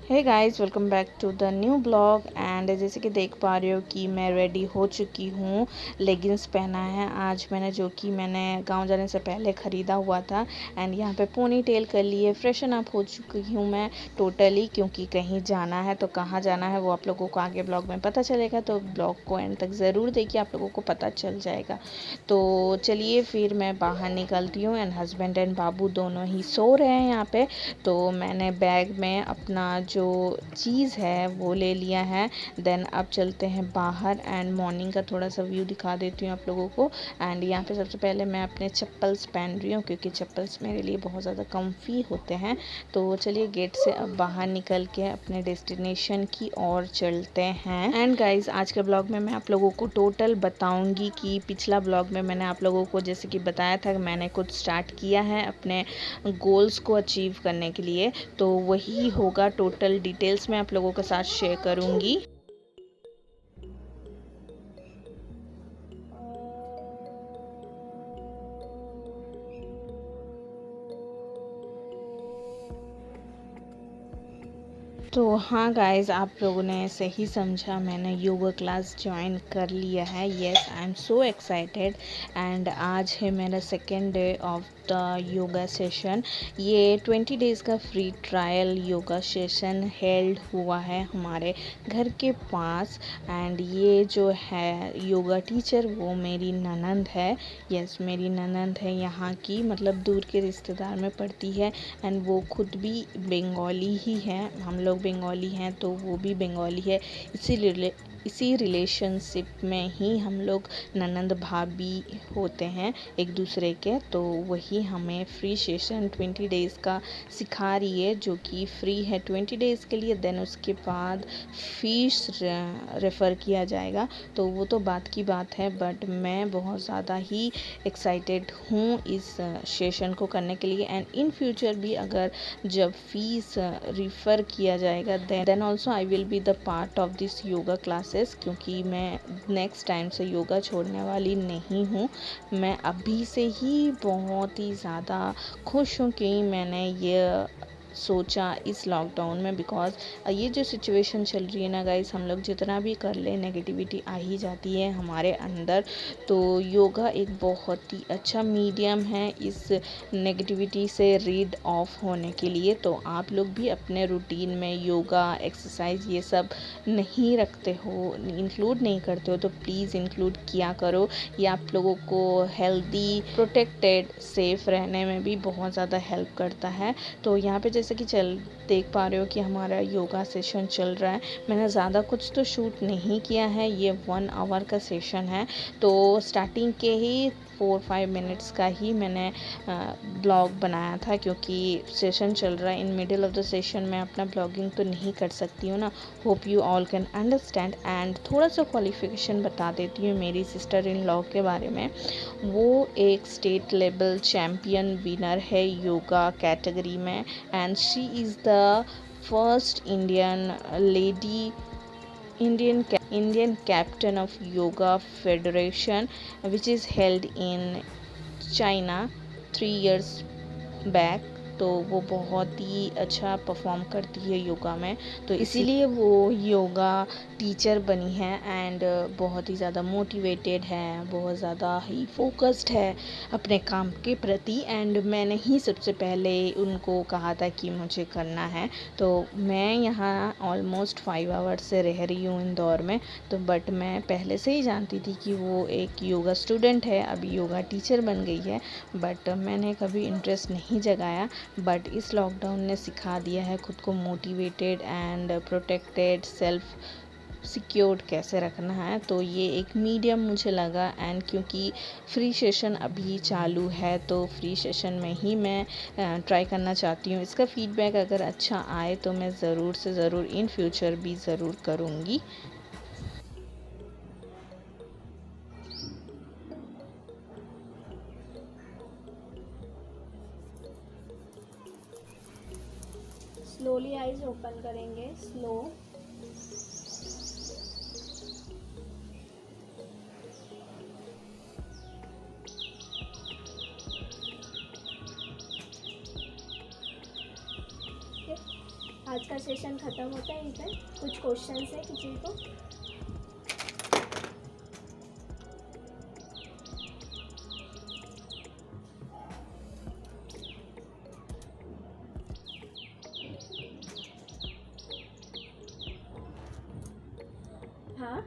Hey guys, welcome back to the new blog. And जैसे कि देख पा रहे हो कि मैं रेडी हो चुकी हूँ। लेगिंग्स पहना है आज मैंने, जो कि मैंने गांव जाने से पहले ख़रीदा हुआ था। एंड यहाँ पे पोनी टेल कर लिए, फ्रेशन अप हो चुकी हूँ मैं टोटली, क्योंकि कहीं जाना है। तो कहाँ जाना है वो आप लोगों को आगे ब्लॉग में पता चलेगा, तो ब्लॉग को एंड तक ज़रूर देखिए, आप लोगों को पता चल जाएगा। तो चलिए फिर मैं बाहर निकलती हूँ। एंड हस्बैंड एंड बाबू दोनों ही सो रहे हैं यहाँ पे। तो मैंने बैग में अपना जो चीज़ है वो ले लिया है। देन अब चलते हैं बाहर एंड मॉर्निंग का थोड़ा सा व्यू दिखा देती हूँ आप लोगों को। एंड यहाँ पे सबसे पहले मैं अपने चप्पल्स पहन रही हूँ, क्योंकि चप्पल्स मेरे लिए बहुत ज़्यादा कम्फी होते हैं। तो चलिए गेट से अब बाहर निकल के अपने डेस्टिनेशन की ओर चलते हैं। एंड गाइज, आज के ब्लॉग में मैं आप लोगों को टोटल बताऊंगी कि पिछला ब्लॉग में मैंने आप लोगों को जैसे कि बताया था कि मैंने कुछ स्टार्ट किया है अपने गोल्स को अचीव करने के लिए। तो वही होगा, टोटल डिटेल्स मैं आप लोगों के साथ शेयर करूंगी। तो हाँ गाइस, आप लोगों ने सही समझा, मैंने योगा क्लास ज्वाइन कर लिया है। Yes, I am so excited. And आज है मेरा second day of the yoga session. ये 20 डेज़ का free trial yoga session held हुआ है हमारे घर के पास। एंड ये जो है योगा टीचर वो मेरी ननंद है। यस, मेरी ननंद है यहाँ की, मतलब दूर के रिश्तेदार में पड़ती है। एंड वो खुद भी बंगाली ही है, हम लोग बंगाली हैं तो वो भी बंगाली है। इसी रिलेशनशिप में ही हम लोग ननंद भाभी होते हैं एक दूसरे के। तो वही हमें फ्री सेशन 20 डेज़ का सिखा रही है, जो कि फ्री है 20 डेज़ के लिए। देन उसके बाद फीस रेफ़र किया जाएगा, तो वो तो बात की बात है। बट मैं बहुत ज़्यादा ही एक्साइटेड हूँ इस सेशन को करने के लिए। एंड इन फ्यूचर भी अगर जब फीस रिफ़र किया जाएगा then also I will be the part of this yoga classes, क्योंकि मैं नेक्स्ट टाइम से योगा छोड़ने वाली नहीं हूँ। मैं अभी से ही बहुत ही ज़्यादा खुश हूँ कि मैंने ये सोचा इस लॉकडाउन में। बिकॉज़ ये जो सिचुएशन चल रही है ना गाइस, हम लोग जितना भी कर ले नेगेटिविटी आ ही जाती है हमारे अंदर। तो योगा एक बहुत ही अच्छा मीडियम है इस नेगेटिविटी से रीड ऑफ होने के लिए। तो आप लोग भी अपने रूटीन में योगा एक्सरसाइज ये सब नहीं रखते हो, इंक्लूड नहीं करते हो, तो प्लीज़ इंक्लूड किया करो। ये आप लोगों को हेल्दी, प्रोटेक्टेड, सेफ रहने में भी बहुत ज़्यादा हेल्प करता है। तो यहाँ पे जैसे कि देख पा रहे हो कि हमारा योगा सेशन चल रहा है। मैंने ज़्यादा कुछ तो शूट नहीं किया है, ये 1 आवर का सेशन है। तो स्टार्टिंग के ही 4-5 मिनट्स का ही मैंने ब्लॉग बनाया था, क्योंकि सेशन चल रहा है। In middle of the session मैं अपना ब्लॉगिंग तो नहीं कर सकती हूँ ना। Hope you all can understand. And थोड़ा सा क्वालिफिकेशन बता देती हूँ मेरी सिस्टर इन लॉ के बारे में। वो एक स्टेट लेवल चैम्पियन विनर है योगा कैटेगरी में। And she is the first Indian captain of Yoga Federation, which is held in China 3 years back। तो वो बहुत ही अच्छा परफॉर्म करती है योगा में, तो इसीलिए वो योगा टीचर बनी है। एंड बहुत ही ज़्यादा मोटिवेटेड है, बहुत ज़्यादा ही फोकस्ड है अपने काम के प्रति। एंड मैंने ही सबसे पहले उनको कहा था कि मुझे करना है। तो मैं यहाँ ऑलमोस्ट 5 आवर्स से रह रही हूँ इंदौर में। तो बट मैं पहले से ही जानती थी कि वो एक योगा स्टूडेंट है, अभी योगा टीचर बन गई है। बट मैंने कभी इंटरेस्ट नहीं जगाया। बट इस लॉकडाउन ने सिखा दिया है खुद को motivated and protected, self secured कैसे रखना है। तो ये एक मीडियम मुझे लगा। एंड क्योंकि फ्री सेशन अभी चालू है, तो फ्री सेशन में ही मैं ट्राई करना चाहती हूँ। इसका फीडबैक अगर अच्छा आए तो मैं ज़रूर से ज़रूर इन फ्यूचर भी ज़रूर करूँगी। स्लोली आइज ओपन करेंगे, स्लो। आज का सेशन ख़त्म होता है यहीं पे। कुछ क्वेश्चन है किसी को? हाँ,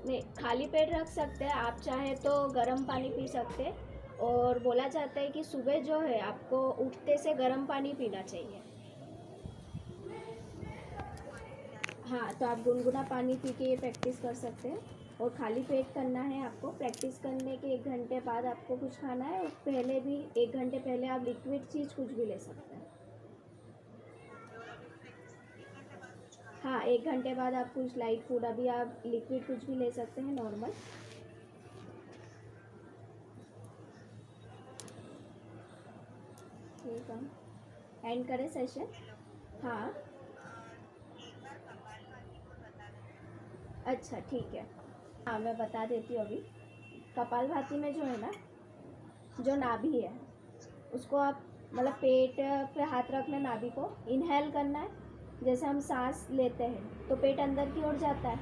नहीं खाली पेट रख सकते हैं आप, चाहे तो गर्म पानी पी सकते हैं। और बोला जाता है कि सुबह जो है आपको उठते से गर्म पानी पीना चाहिए। हाँ, तो आप गुनगुना पानी पी के ये प्रैक्टिस कर सकते हैं। और खाली पेट करना है आपको। प्रैक्टिस करने के 1 घंटे बाद आपको कुछ खाना है, और पहले भी 1 घंटे पहले आप लिक्विड चीज़ कुछ भी ले सकते हैं। हाँ, 1 घंटे बाद आप कुछ लाइट फूड, अभी आप लिक्विड कुछ भी ले सकते हैं नॉर्मल। ठीक है, एंड करें सेशन। हाँ, अच्छा ठीक है। हाँ, मैं बता देती हूँ अभी। कपालभाति में जो है ना, जो नाभि है उसको आप मतलब पेट पे हाथ रखना, नाभि को इनहेल करना है। जैसे हम सांस लेते हैं तो पेट अंदर की ओर जाता है,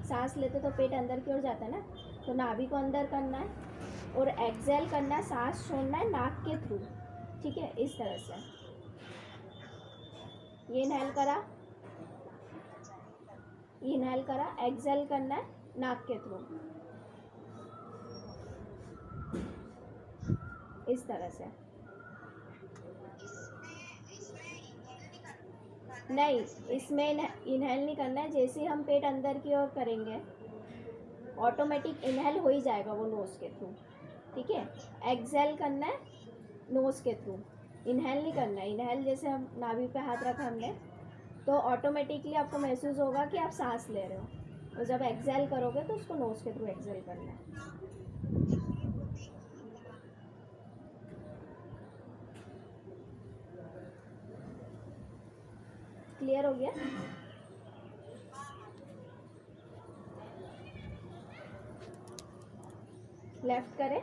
सांस लेते तो पेट अंदर की ओर जाता है ना, तो नाभि को अंदर करना है। और एक्सेल करना है, सांस छोड़ना है नाक के थ्रू। ठीक है, इस तरह से ये इनहेल करा, इनहेल करा, एक्सेल करना है नाक के थ्रू, इस तरह से। नहीं, इसमें इनहेल नहीं करना है। जैसे ही हम पेट अंदर की ओर करेंगे ऑटोमेटिक इनहेल हो ही जाएगा वो नोज़ के थ्रू। ठीक है, एक्सेल करना है नोज़ के थ्रू, इनहेल नहीं करना है। इनहेल जैसे हम नाभि पे हाथ रखा हमने, तो ऑटोमेटिकली आपको महसूस होगा कि आप सांस ले रहे हो। और जब एक्सेल करोगे तो उसको नोज़ के थ्रू एक्सेल करना है। क्लियर हो गया? लेफ्ट करें।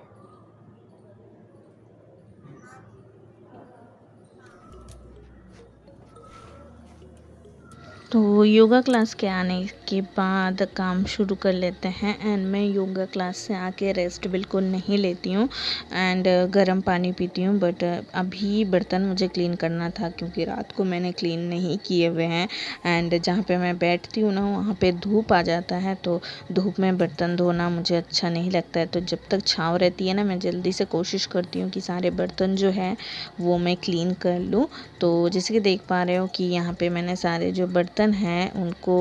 तो योगा क्लास के आने के बाद काम शुरू कर लेते हैं। एंड मैं योगा क्लास से आके रेस्ट बिल्कुल नहीं लेती हूँ एंड गर्म पानी पीती हूँ। बट अभी बर्तन मुझे क्लीन करना था क्योंकि रात को मैंने क्लीन नहीं किए हुए हैं। एंड जहाँ पे मैं बैठती हूँ ना वहाँ पे धूप आ जाता है, तो धूप में बर्तन धोना मुझे अच्छा नहीं लगता है। तो जब तक छाँव रहती है ना, मैं जल्दी से कोशिश करती हूँ कि सारे बर्तन जो है वो मैं क्लीन कर लूँ। तो जैसे कि देख पा रहे हो कि यहाँ पे मैंने सारे जो बर्तन हैं उनको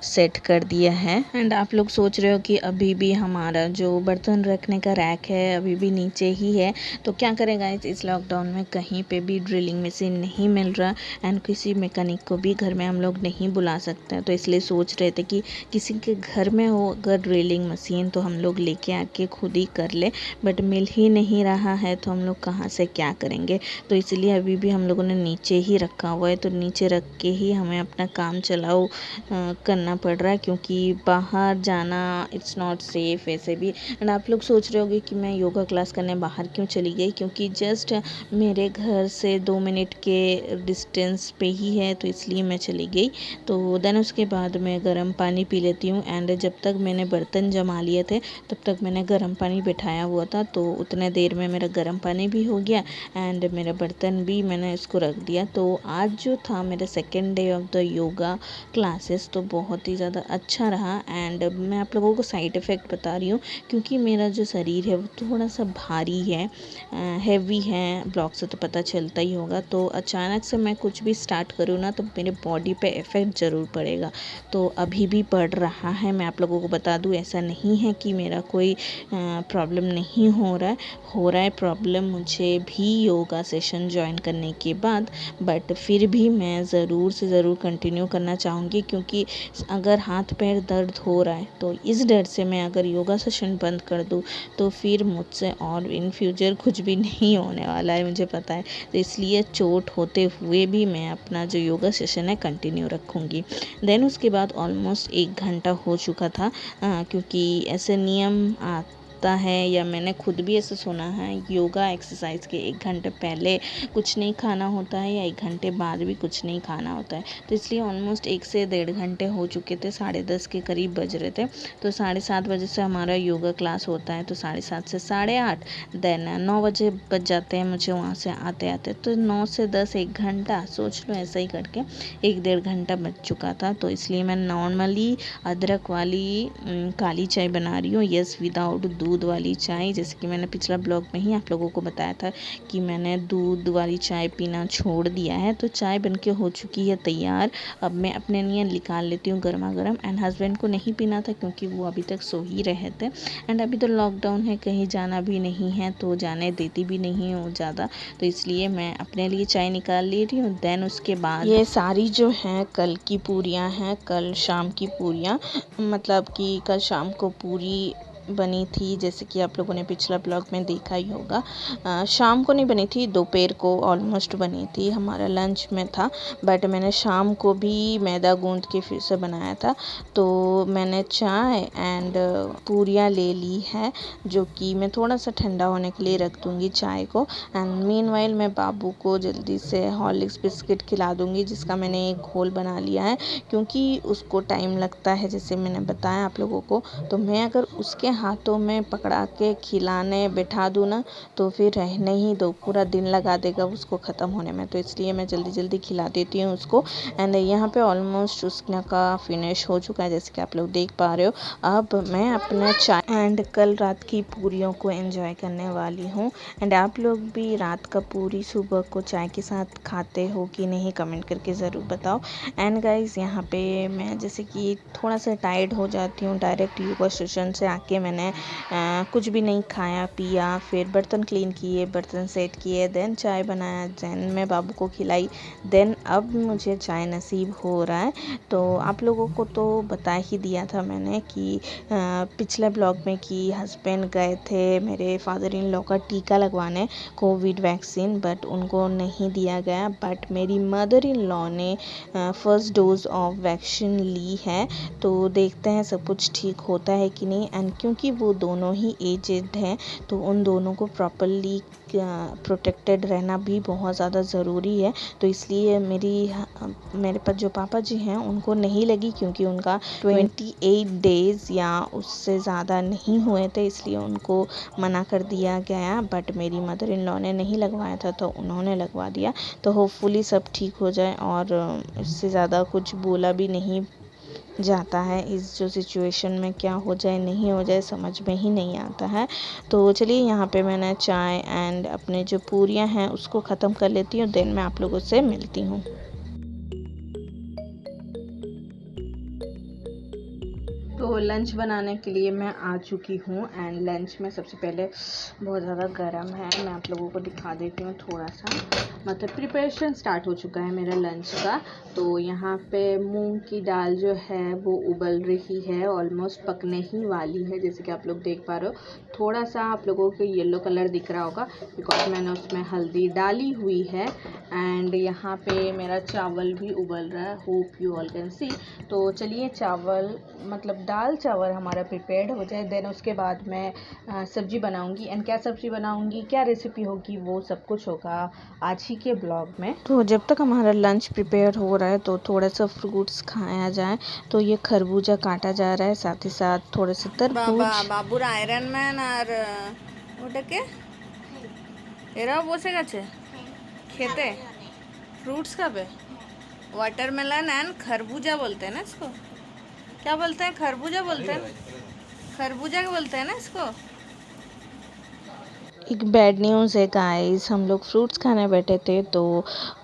सेट कर दिया है। एंड आप लोग सोच रहे हो कि अभी भी हमारा जो बर्तन रखने का रैक है अभी भी नीचे ही है। तो क्या करें गाइस, इस लॉकडाउन में कहीं पे भी ड्रिलिंग मशीन नहीं मिल रहा एंड किसी मैकेनिक को भी घर में हम लोग नहीं बुला सकते। तो इसलिए सोच रहे थे कि किसी के घर में हो अगर ड्रिलिंग मशीन तो हम लोग लेके आके खुद ही कर ले, बट मिल ही नहीं रहा है तो हम लोग कहाँ से क्या करेंगे। तो इसलिए अभी भी हम लोगों ने नीचे ही रखा हुआ है। तो नीचे रख के ही हमें अपना काम चलाओ करना पड़ रहा है, क्योंकि बाहर जाना इट्स नॉट सेफ वैसे भी। एंड आप लोग सोच रहे होगे कि मैं योगा क्लास करने बाहर क्यों चली गई, क्योंकि जस्ट मेरे घर से 2 मिनट के डिस्टेंस पे ही है, तो इसलिए मैं चली गई। तो देन उसके बाद मैं गर्म पानी पी लेती हूँ। एंड जब तक मैंने बर्तन जमा लिए थे तब तक मैंने गर्म पानी बिठाया हुआ था, तो उतने देर में मेरा गर्म पानी भी हो गया एंड मेरा बर्तन भी मैंने इसको रख दिया। तो आज जो था मेरा second day of the yoga classes, तो बहुत ही ज़्यादा अच्छा रहा। एंड मैं आप लोगों को साइड इफ़ेक्ट बता रही हूँ क्योंकि मेरा जो शरीर है वो थोड़ा सा भारी है, हैवी है। ब्लॉग से तो पता चलता ही होगा। तो अचानक से मैं कुछ भी स्टार्ट करूँ ना तो मेरे बॉडी पे इफ़ेक्ट ज़रूर पड़ेगा। तो अभी भी पड़ रहा है। मैं आप लोगों को बता दूँ, ऐसा नहीं है कि मेरा कोई प्रॉब्लम नहीं हो रहा है प्रॉब्लम मुझे भी योगा सेशन ज्वाइन करने के बाद। बट फिर भी मैं ज़रूर से ज़रूर कंटिन्यू करना चाहूँगी, क्योंकि अगर हाथ पैर दर्द हो रहा है तो इस डर से मैं अगर योगा सेशन बंद कर दूँ तो फिर मुझसे और इन फ्यूचर कुछ भी नहीं होने वाला है, मुझे पता है। तो इसलिए चोट होते हुए भी मैं अपना जो योगा सेशन है कंटिन्यू रखूँगी। देन उसके बाद ऑलमोस्ट 1 घंटा हो चुका था, क्योंकि ऐसे नियम लगता है या मैंने खुद भी ऐसे सुना है, योगा एक्सरसाइज के 1 घंटे पहले कुछ नहीं खाना होता है या 1 घंटे बाद भी कुछ नहीं खाना होता है। तो इसलिए ऑलमोस्ट 1 से 1.5 घंटे हो चुके थे, 10:30 के करीब बज रहे थे। तो 7:30 बजे से हमारा योगा क्लास होता है, तो 7:30 से 8:30 देन 9 बजे बज जाते हैं मुझे वहाँ से आते आते। तो 9 से 10 1 घंटा सोच लो, ऐसा ही करके 1-1.5 घंटा बज चुका था। तो इसलिए मैं नॉर्मली अदरक वाली काली चाय बना रही हूँ, यस, विदाउट दूध वाली चाय। जैसे कि मैंने पिछला ब्लॉग में ही आप लोगों को बताया था कि मैंने दूध वाली चाय पीना छोड़ दिया है। तो चाय बनके हो चुकी है तैयार। अब मैं अपने लिए निकाल लेती हूँ गर्मा गर्म। एंड हस्बैंड को नहीं पीना था क्योंकि वो अभी तक सो ही रहे थे। एंड अभी तो लॉकडाउन है, कहीं जाना भी नहीं है, तो जाने देती भी नहीं हूँ ज़्यादा। तो इसलिए मैं अपने लिए चाय निकाल ले रही हूँ। देन उसके बाद ये सारी जो हैं कल की पूरियाँ हैं, कल शाम की पूरियाँ, मतलब कि कल शाम को पूरी बनी थी। जैसे कि आप लोगों ने पिछला ब्लॉग में देखा ही होगा, शाम को नहीं बनी थी, दोपहर को ऑलमोस्ट बनी थी, हमारा लंच में था। बट मैंने शाम को भी मैदा गूंद के फिर से बनाया था। तो मैंने चाय एंड पूरियाँ ले ली है, जो कि मैं थोड़ा सा ठंडा होने के लिए रख दूँगी चाय को। एंड मीनवाइल मैं बाबू को जल्दी से हॉर्लिक्स बिस्किट खिला दूँगी, जिसका मैंने एक घोल बना लिया है, क्योंकि उसको टाइम लगता है, जैसे मैंने बताया आप लोगों को। तो मैं अगर उसके हाथों में पकड़ा के खिलाने बैठा दूँ ना, तो फिर रहने ही दो, पूरा दिन लगा देगा उसको ख़त्म होने में। तो इसलिए मैं जल्दी जल्दी खिला देती हूँ उसको। एंड यहाँ पे ऑलमोस्ट उसका फिनिश हो चुका है, जैसे कि आप लोग देख पा रहे हो। अब मैं अपना चाय एंड कल रात की पूरियों को एंजॉय करने वाली हूँ। एंड आप लोग भी रात का पूरी सुबह को चाय के साथ खाते हो कि नहीं, कमेंट करके ज़रूर बताओ। एंड गाइस, यहाँ पे मैं जैसे कि थोड़ा सा टायर्ड हो जाती हूँ, डायरेक्ट योगा सेशन से आके मैंने कुछ भी नहीं खाया पिया, फिर बर्तन क्लीन किए, बर्तन सेट किए, देन चाय बनाया, देन मैं बाबू को खिलाई, देन अब मुझे चाय नसीब हो रहा है। तो आप लोगों को तो बता ही दिया था मैंने कि पिछले ब्लॉग में कि हस्बैंड गए थे मेरे फादर इन लॉ का टीका लगवाने, कोविड वैक्सीन, बट उनको नहीं दिया गया। बट मेरी मदर इन लॉ ने फर्स्ट डोज ऑफ वैक्सीन ली है। तो देखते हैं सब कुछ ठीक होता है कि नहीं। एंड क्योंकि वो दोनों ही एजेड हैं, तो उन दोनों को प्रॉपरली प्रोटेक्टेड रहना भी बहुत ज़्यादा ज़रूरी है। तो इसलिए मेरे पास जो पापा जी हैं उनको नहीं लगी, क्योंकि उनका 28 डेज़ या उससे ज़्यादा नहीं हुए थे, इसलिए उनको मना कर दिया गया। बट मेरी मदर इन लॉ ने नहीं लगवाया था, तो उन्होंने लगवा दिया। तो होपफुली सब ठीक हो जाए, और इससे ज़्यादा कुछ बोला भी नहीं जाता है। इस जो सिचुएशन में क्या हो जाए नहीं हो जाए समझ में ही नहीं आता है। तो चलिए, यहाँ पे मैंने चाय एंड अपने जो पूरियाँ हैं उसको ख़त्म कर लेती हूँ, देन मैं आप लोगों से मिलती हूँ। तो लंच बनाने के लिए मैं आ चुकी हूँ। एंड लंच में सबसे पहले बहुत ज़्यादा गर्म है, मैं आप लोगों को दिखा देती हूँ थोड़ा सा। मतलब प्रिपरेशन स्टार्ट हो चुका है मेरा लंच का। तो यहाँ पे मूंग की दाल जो है वो उबल रही है, ऑलमोस्ट पकने ही वाली है। जैसे कि आप लोग देख पा रहे हो, थोड़ा सा आप लोगों को येलो कलर दिख रहा होगा, बिकॉज मैंने उसमें हल्दी डाली हुई है। एंड यहाँ पे मेरा चावल भी उबल रहा है, hope you all can see. तो चलिए, चावल मतलब दाल चावल हमारा प्रिपेयर्ड हो जाए, देन उसके बाद मैं सब्ज़ी बनाऊंगी। एंड क्या सब्ज़ी बनाऊंगी, क्या रेसिपी होगी, वो सब कुछ होगा आज ही के ब्लॉग में। तो जब तक हमारा लंच प्रिपेयर हो रहा है, तो थोड़ा सा फ्रूट्स खाया जाए। तो ये खरबूजा काटा जा रहा है, साथ ही साथ थोड़े से तरबूज। बाबूर आयरन मैन और ওটাকে এরাও বসে গেছে খেতে, फ्रूट्स खाबे, वाटरमेलन एंड खरबूजा बोलते हैं ना इसको, क्या बोलते हैं, खरबूजा बोलते हैं, खरबूजा बोलते हैं ना इसको। एक बैड न्यूज़ है गाइस, हम लोग फ्रूट्स खाने बैठे थे, तो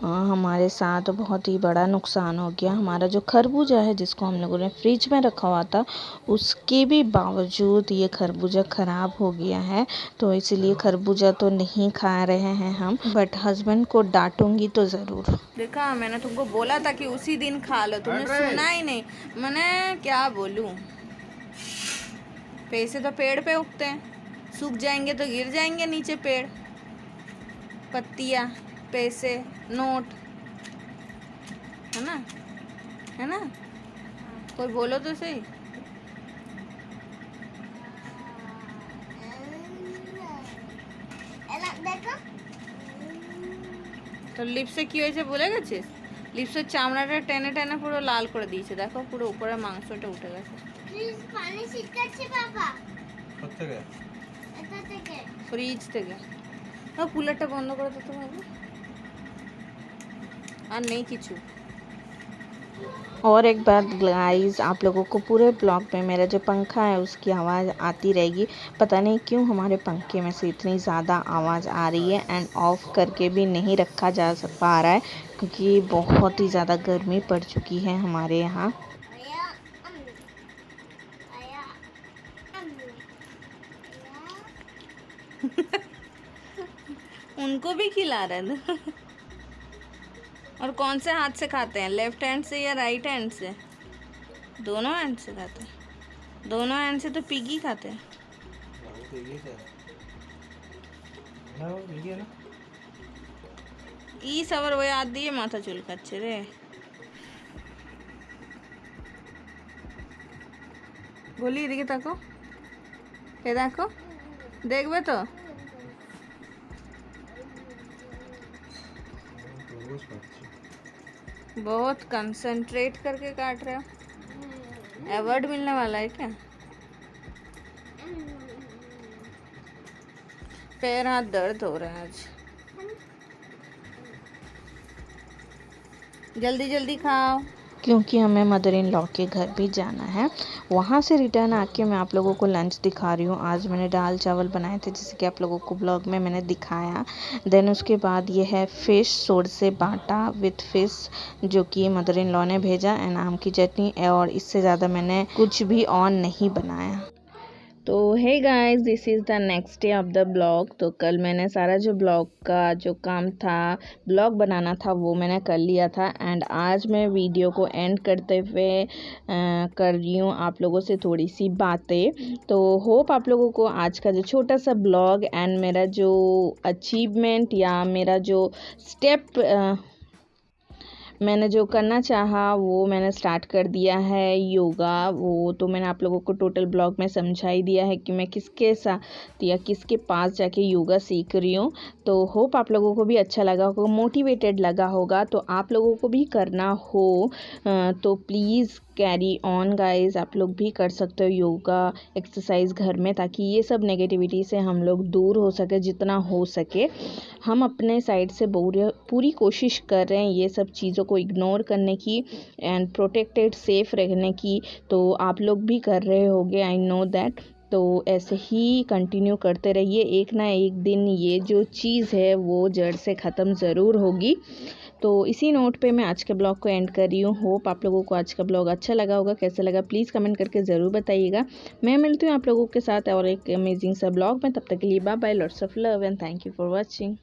हमारे साथ बहुत ही बड़ा नुकसान हो गया। हमारा जो खरबूजा है, जिसको हम लोगों ने फ्रिज में रखा हुआ था, उसके भी बावजूद ये खरबूजा ख़राब हो गया है। तो इसीलिए खरबूजा तो नहीं खा रहे हैं हम, बट हस्बैंड को डांटूंगी तो ज़रूर। देखा, मैंने तुमको बोला था कि उसी दिन खा लो, तुमने सुना ही नहीं। मैंने क्या बोलूँ, पैसे तो पेड़ पे उगते हैं, सूख जाएंगे तो गिर जाएंगे नीचे पेड़, पत्तियाँ, पैसे, नोट, है ना, कोई बोलो तो सही। তো লিপসে কি হয়েছে ভুলে গেছিস? লিপসের চামড়াটা টেনে টেনে পুরো লাল করে দিয়েছে, দেখো পুরো উপরে মাংসটা উঠে গেছে। প্লিজ পানি ছিটকাচ্ছে বাবা। কোত্থেকে? এটা থেকে। ফ্রিজ থেকে। কুলারটা বন্ধ করে দিতে হবে। আর নেই কিছু। और एक बात गाइस, आप लोगों को पूरे ब्लॉग में मेरा जो पंखा है उसकी आवाज़ आती रहेगी। पता नहीं क्यों हमारे पंखे में से इतनी ज़्यादा आवाज़ आ रही है एंड ऑफ करके भी नहीं रखा जा पा रहा है क्योंकि बहुत ही ज़्यादा गर्मी पड़ चुकी है हमारे यहाँ। उनको भी खिला रहे थे। और कौन से हाथ से खाते हैं, लेफ्ट हैंड से या राइट हैंड से? दोनों हैंड से खाते हैं। दोनों हैंड से तो पिगी खाते हैं। ई सवर वो याद दिए माथा चुलकाচ্ছে रे। বলি এদিকে তাকো, এ দেখো, দেখবে তো? बहुत कंसंट्रेट करके काट रहे हो। अवार्ड मिलने वाला है क्या? पैर हाथ दर्द हो रहा है आज। जल्दी जल्दी खाओ क्योंकि हमें मदर इन लॉ के घर भी जाना है। वहाँ से रिटर्न आके मैं आप लोगों को लंच दिखा रही हूँ। आज मैंने दाल चावल बनाए थे जैसे कि आप लोगों को ब्लॉग में मैंने दिखाया। देन उसके बाद ये है फ़िश सोड से बाटा विथ फ़िश जो कि मदर इन लॉ ने भेजा एंड आम की चटनी, और इससे ज़्यादा मैंने कुछ भी ऑन नहीं बनाया। तो hey guys, this is the next day of the blog. तो कल मैंने सारा जो ब्लॉग का जो काम था, ब्लॉग बनाना था, वो मैंने कर लिया था एंड आज मैं वीडियो को एंड करते हुए कर रही हूँ आप लोगों से थोड़ी सी बातें। तो होप आप लोगों को आज का जो छोटा सा ब्लॉग एंड मेरा जो अचीवमेंट या मेरा जो स्टेप मैंने जो करना चाहा वो मैंने स्टार्ट कर दिया है योगा। वो तो मैंने आप लोगों को टोटल ब्लॉग में समझा ही दिया है कि मैं किसके साथ या किसके पास जाके योगा सीख रही हूँ। तो होप आप लोगों को भी अच्छा लगा होगा, मोटिवेटेड लगा होगा। तो आप लोगों को भी करना हो तो प्लीज़ कैरी ऑन गाइस, आप लोग भी कर सकते हो योगा एक्सरसाइज घर में, ताकि ये सब नेगेटिविटी से हम लोग दूर हो सके जितना हो सके। हम अपने साइड से पूरी कोशिश कर रहे हैं ये सब चीज़ों को इग्नोर करने की एंड प्रोटेक्टेड सेफ रहने की। तो आप लोग भी कर रहे होगे, आई नो दैट। तो ऐसे ही कंटिन्यू करते रहिए, एक ना एक दिन ये जो चीज़ है वो जड़ से ख़त्म ज़रूर होगी। तो इसी नोट पे मैं आज के ब्लॉग को एंड कर रही हूँ। होप आप लोगों को आज का ब्लॉग अच्छा लगा होगा। कैसा लगा प्लीज़ कमेंट करके ज़रूर बताइएगा। मैं मिलती हूँ आप लोगों के साथ और एक अमेजिंग सा ब्लॉग में। तब तक के लिए bye bye, lots of love and thank you for watching.